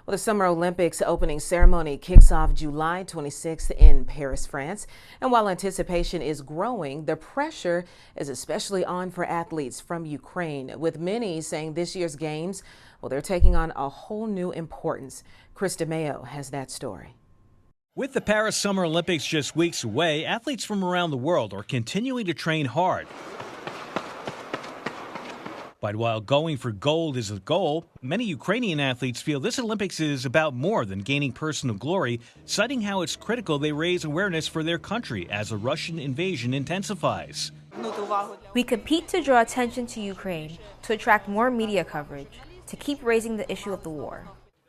Well, the Summer Olympics opening ceremony kicks off July 26th in Paris, France. And while anticipation is growing, the pressure is especially on for athletes from Ukraine, with many saying this year's games, well, they're taking on a whole new importance. Chris DeMeo has that story. With the Paris Summer Olympics just weeks away, athletes from around the world are continuing to train hard. But while going for gold is a goal, many Ukrainian athletes feel this Olympics is about more than gaining personal glory, citing how it's critical they raise awareness for their country as the Russian invasion intensifies. We compete to draw attention to Ukraine, to attract more media coverage, to keep raising the issue of the war.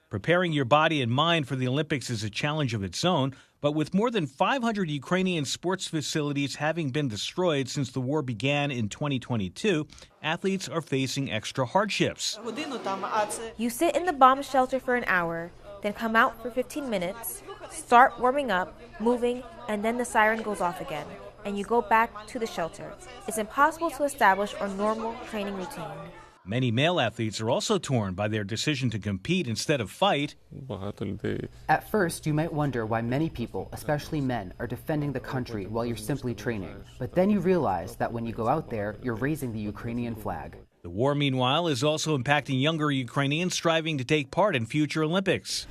Preparing your body and mind for the Olympics is a challenge of its own, but with more than 500 Ukrainian sports facilities having been destroyed since the war began in 2022, athletes are facing extra hardships. You sit in the bomb shelter for an hour, then come out for 15 minutes, start warming up, moving, and then the siren goes off again, and you go back to the shelter. It's impossible to establish a normal training routine. Many male athletes are also torn by their decision to compete instead of fight. At first, you might wonder why many people, especially men, are defending the country while you're simply training. But then you realize that when you go out there, you're raising the Ukrainian flag. The war, meanwhile, is also impacting younger Ukrainians striving to take part in future Olympics.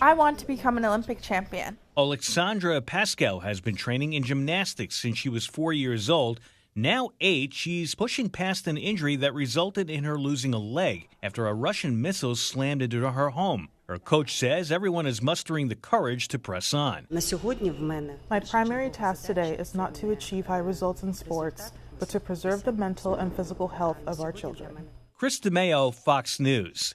I want to become an Olympic champion. Alexandra Pascal has been training in gymnastics since she was 4 years old. Now 8, she's pushing past an injury that resulted in her losing a leg after a Russian missile slammed into her home. Her coach says everyone is mustering the courage to press on. My primary task today is not to achieve high results in sports, but to preserve the mental and physical health of our children. Chris DeMeo, Fox News.